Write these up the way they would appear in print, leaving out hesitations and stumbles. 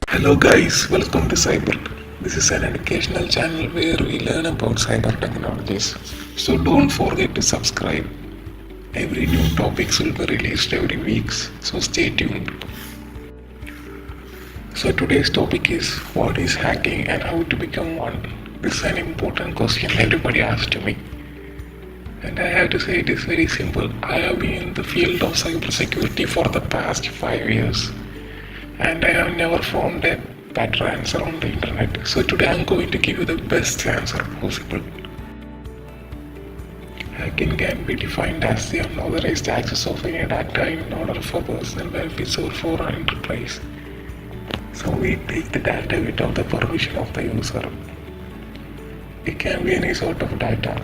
Hello guys, welcome to Cyber. This is an educational channel where we learn about cyber technologies. So don't forget to subscribe. Every new topics will be released every week, so stay tuned. So today's topic is what is hacking and how to become one. This is an important question everybody asks to me. And I have to say it is very simple. I have been in the field of cybersecurity for the past 5 years. And I have never found a better answer on the internet. So today I'm going to give you the best answer possible. Hacking can be defined as the unauthorized access of any data in order for personal benefits or for an enterprise. So we take the data without the permission of the user. It can be any sort of data.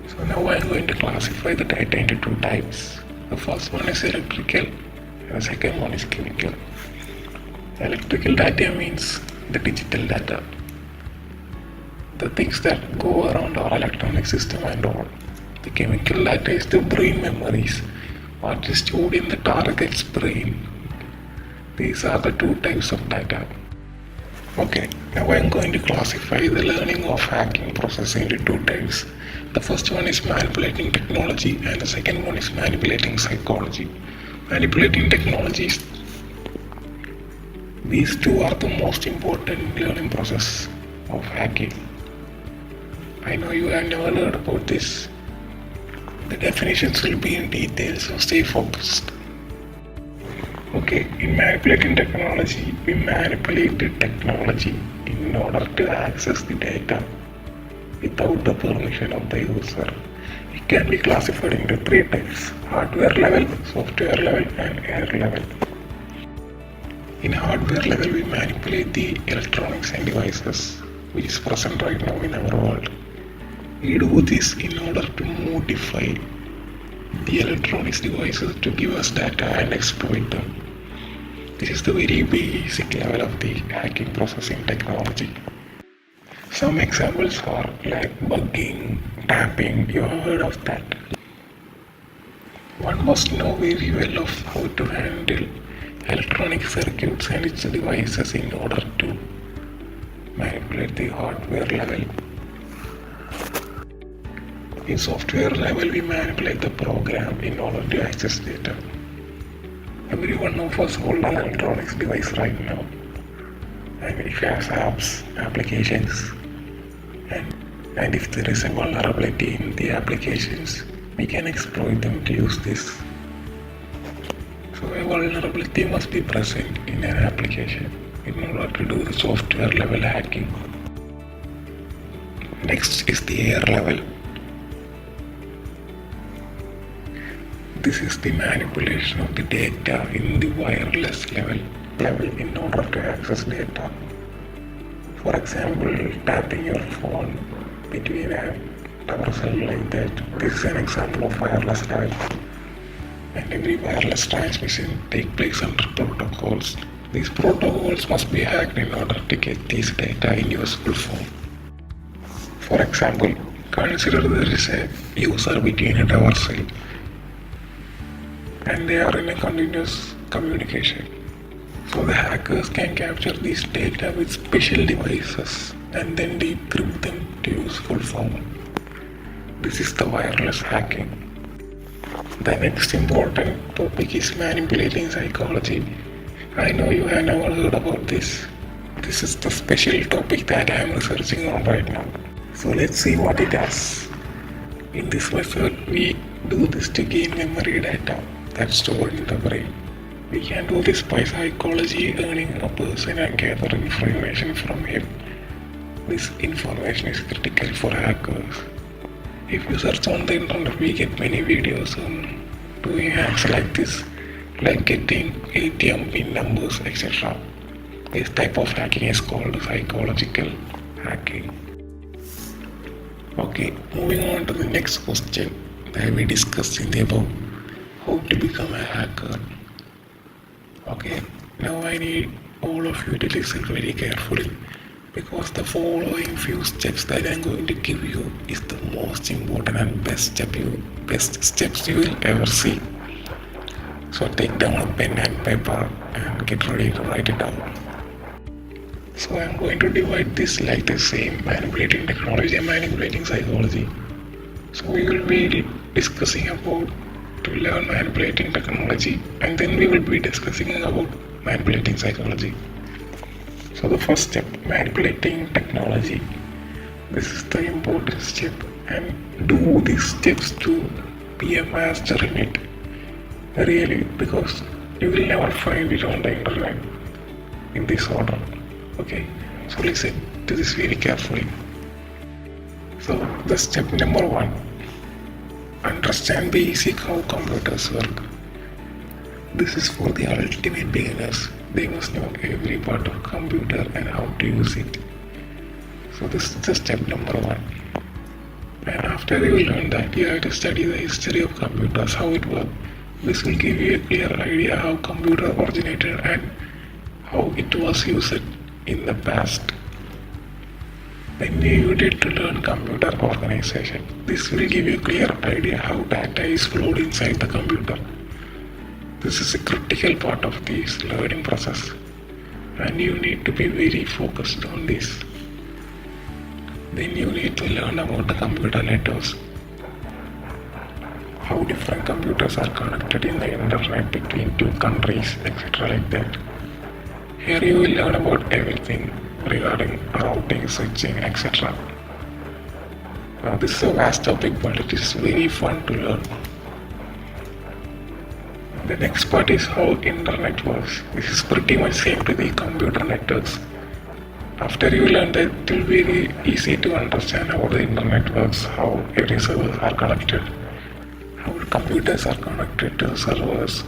So now I'm going to classify the data into two types. The first one is electrical and the second one is chemical. Electrical data means the digital data, the things that go around our electronic system and all. The chemical data is the brain memories, what is stored in the target's brain. These are the two types of data. Okay, now I'm going to classify the learning of hacking process into two types. The first one is manipulating technology and the second one is manipulating psychology. Manipulating technologies. These two are the most important learning process of hacking. I know you have never heard about this. The definitions will be in detail, so stay focused. Okay, in manipulating technology, we manipulate the technology in order to access the data without the permission of the user. It can be classified into three types: hardware level, software level, and error level. In hardware level, we manipulate the electronics and devices which is present right now in our world. We do this in order to modify the electronics devices to give us data and exploit them. This is the very basic level of the hacking process in technology. Some examples are like bugging, tapping, you have heard of that. One must know very well of how to handle electronic circuits and its devices in order to manipulate the hardware level. In software level, we manipulate the program in order to access data. Every one of us hold an electronics device right now, and it has apps, applications, and if there is a vulnerability in the applications, we can exploit them to use this. So a vulnerability must be present in an application in order to do the software level hacking. Next is the air level. This is the manipulation of the data in the wireless level in order to access data. For example, tapping your phone between a tower cell like that. This is an example of wireless level. And every wireless transmission takes place under protocols. These protocols must be hacked in order to get these data in useful form. For example, consider there is a user between a tower cell and they are in a continuous communication. So the hackers can capture these data with special devices and then decrypt them to useful form. This is the wireless hacking. The next important topic is manipulating psychology. I know you have never heard about this. This is the special topic that I am researching on right now. So let's see what it does. In this method, we do this to gain memory data that's stored in the brain. We can do this by psychology, learning a person and gather information from him. This information is critical for hackers. If you search on the internet, we get many videos on doing hacks like this, like getting ATM PIN numbers, etc. This type of hacking is called psychological hacking. Okay, moving on to the next question that we discussed in the above, how to become a hacker. Okay, now I need all of you to listen very carefully, because the following few steps that I'm going to give you is the most important and best steps you will ever see. So take down a pen and paper and get ready to write it down. So I'm going to divide this like the same: manipulating technology and manipulating psychology. So we will be discussing about to learn manipulating technology, and then we will be discussing about manipulating psychology. So the first step, manipulating technology. This is the important step, and do these steps to be a master in it. Really, because you will never find it on the internet in this order. Okay, so listen to this very carefully. So the step number 1, understand basic how computers work. This is for the ultimate beginners. They must know every part of computer and how to use it. So this is the step number 1. And after you learn that, you have to study the history of computers, how it works. This will give you a clear idea how computer originated and how it was used in the past. Then you need to learn computer organization. This will give you a clear idea how data is flowed inside the computer. This is a critical part of this learning process, and you need to be very focused on this. Then you need to learn about the computer networks, how different computers are connected in the internet between two countries, etc. like that. Here you will learn about everything regarding routing, switching, etc. This is a vast topic, but it is very fun to learn. The next part is how internet works. This is pretty much same to the computer networks. After you learn that, it will be very easy to understand how the internet works, how every servers are connected, how the computers are connected to servers,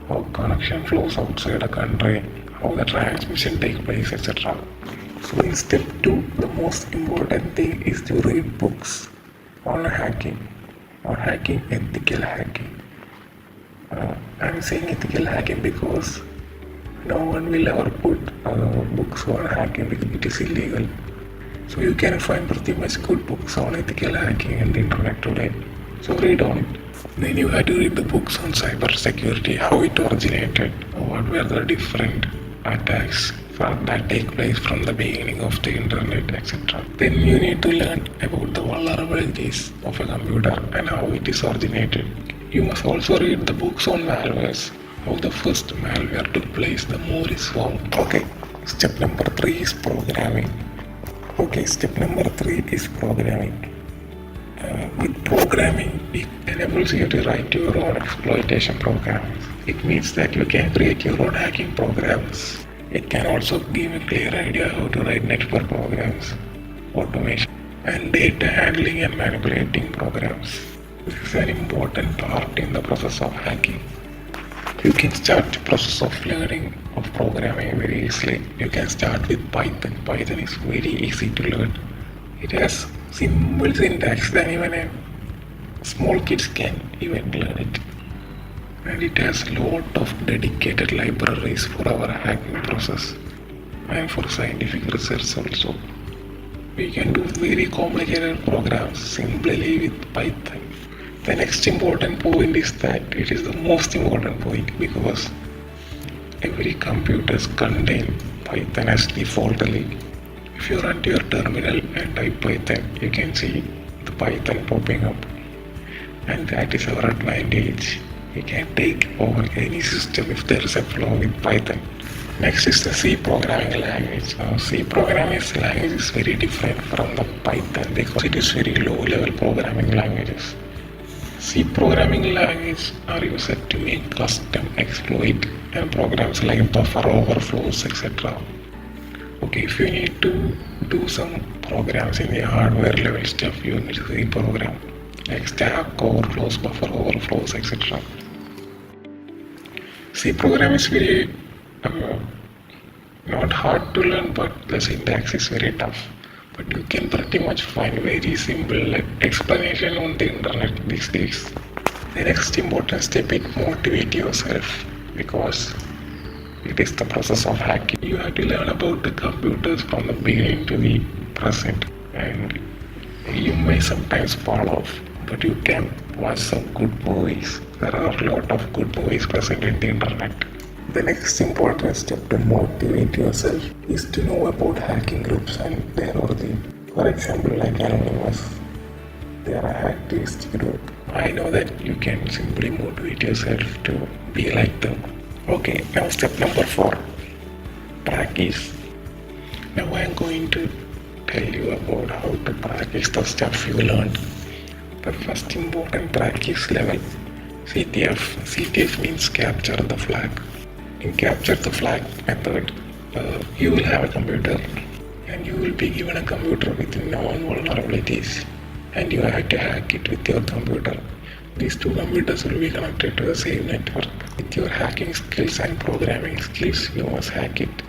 how connection flows outside a country, how the transmission takes place, etc. So in step 2, the most important thing is to read books on hacking, ethical hacking. I'm saying ethical hacking because no one will ever put books on hacking because it is illegal. So you can find pretty much good books on ethical hacking on the internet today. So read on it. Then you have to read the books on cyber security, how it originated, what were the different attacks that take place from the beginning of the internet, etc. Then you need to learn about the vulnerabilities of a computer and how it is originated. You must also read the books on malwares, how the first malware took place, the more is formed. Okay, step number 3 is programming. With programming, it enables you to write your own exploitation programs. It means that you can create your own hacking programs. It can also give a clear idea how to write network programs, automation, and data handling and manipulating programs. This is an important part in the process of hacking. You can start the process of learning of programming very easily. You can start with Python. Python is very easy to learn. It has simple syntax that even a small kids can even learn it. And it has a lot of dedicated libraries for our hacking process and for scientific research also. We can do very complicated programs simply with Python. The next important point is that it is the most important point because every computers contain Python as defaultly. If you run to your terminal and type Python, you can see the Python popping up, and that is our advantage. We can take over any system if there is a flaw with Python. Next is the C programming language. C programming language is very different from the Python because it is very low level programming languages. C programming languages are used to make custom exploit and programs like buffer overflows, etc. Okay, if you need to do some programs in the hardware level stuff, you need C program like stack overflows, buffer overflows, etc. C program is very not hard to learn, but the syntax is very tough. But you can pretty much find very simple explanation on the internet these days. The next important step is motivate yourself because it is the process of hacking. You have to learn about the computers from the beginning to the present, and you may sometimes fall off, but you can watch some good movies. There are a lot of good movies present in the internet. The next important step to motivate yourself is to know about hacking groups and their origin. For example, like Anonymous, they are a hacktivist group. I know that you can simply motivate yourself to be like them. Okay, now step number 4, practice. Now I am going to tell you about how to practice the stuff you learned. The first important practice level, CTF. CTF means capture the flag. In capture the flag method, you will have a computer and you will be given a computer with known vulnerabilities and you have to hack it with your computer. These two computers will be connected to the same network. With your hacking skills and programming skills, you must hack it.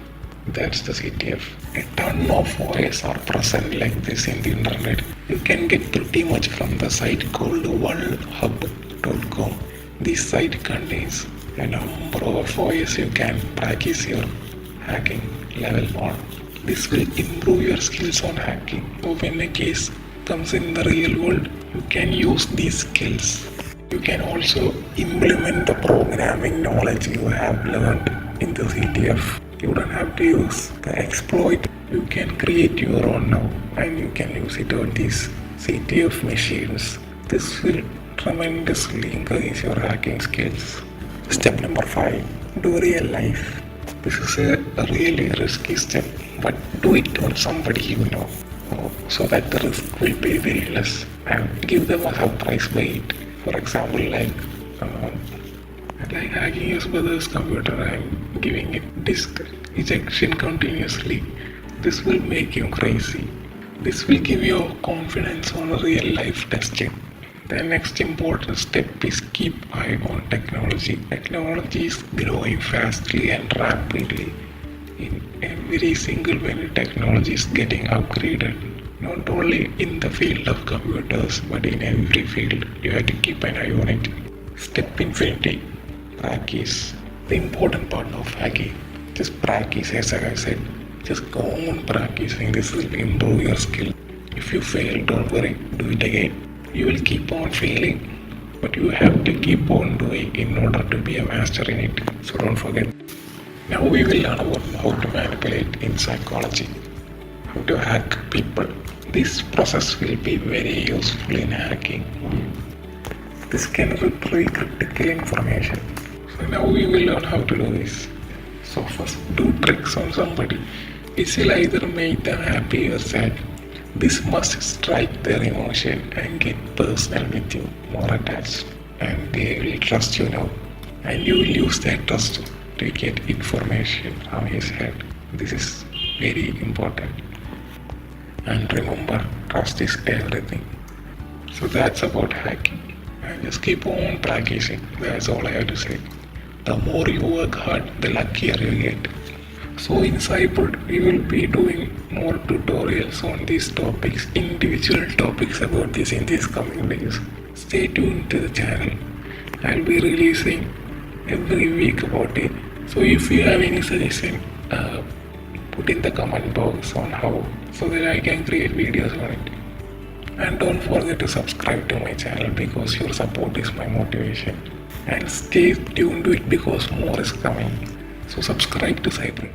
That's the CTF. A ton of OS are present like this in the internet. You can get pretty much from the site called worldhub.com. This site contains a number of OS you can practice your hacking level on. This will improve your skills on hacking. So when a case comes in the real world, you can use these skills. You can also implement the programming knowledge you have learned in the CTF. You don't have to use the exploit. You can create your own now and you can use it on these CTF machines. This will tremendously increase your hacking skills. Step number 5, do real life. This is a really risky step, but do it on somebody you know so that the risk will be very less and give them a surprise by it. For example, like hacking his brother's computer and giving it disk ejection continuously. This will make you crazy. This will give you confidence on real life testing. The next important step is keep eye on technology. Technology is growing fastly and rapidly. In every single minute, technology is getting upgraded. Not only in the field of computers, but in every field. You have to keep an eye on it. Step infinity, practice. The important part of hacking. Just practice, as I said. Just go on practicing. This will improve your skill. If you fail, don't worry. Do it again. You will keep on failing, but you have to keep on doing in order to be a master in it. So don't forget. Now we will learn about how to manipulate in psychology, how to hack people. This process will be very useful in hacking. This can retrieve critical information. So now we will learn how to do this. So first, do tricks on somebody. This will either make them happy or sad. This must strike their emotion and get personal with you, more attached, and they will trust you now. And you will use that trust to get information from his head. This is very important. And remember, trust is everything. So that's about hacking. And just keep on practicing. That's all I have to say. The more you work hard, the luckier you get. So in Cyber, we will be doing more tutorials on these topics, individual topics about this in these coming days. Stay tuned to the channel. I'll be releasing every week about it. So if you have any suggestion, put in the comment box on how, so that I can create videos on it. And don't forget to subscribe to my channel because your support is my motivation. And stay tuned to it because more is coming. So subscribe to Cyber.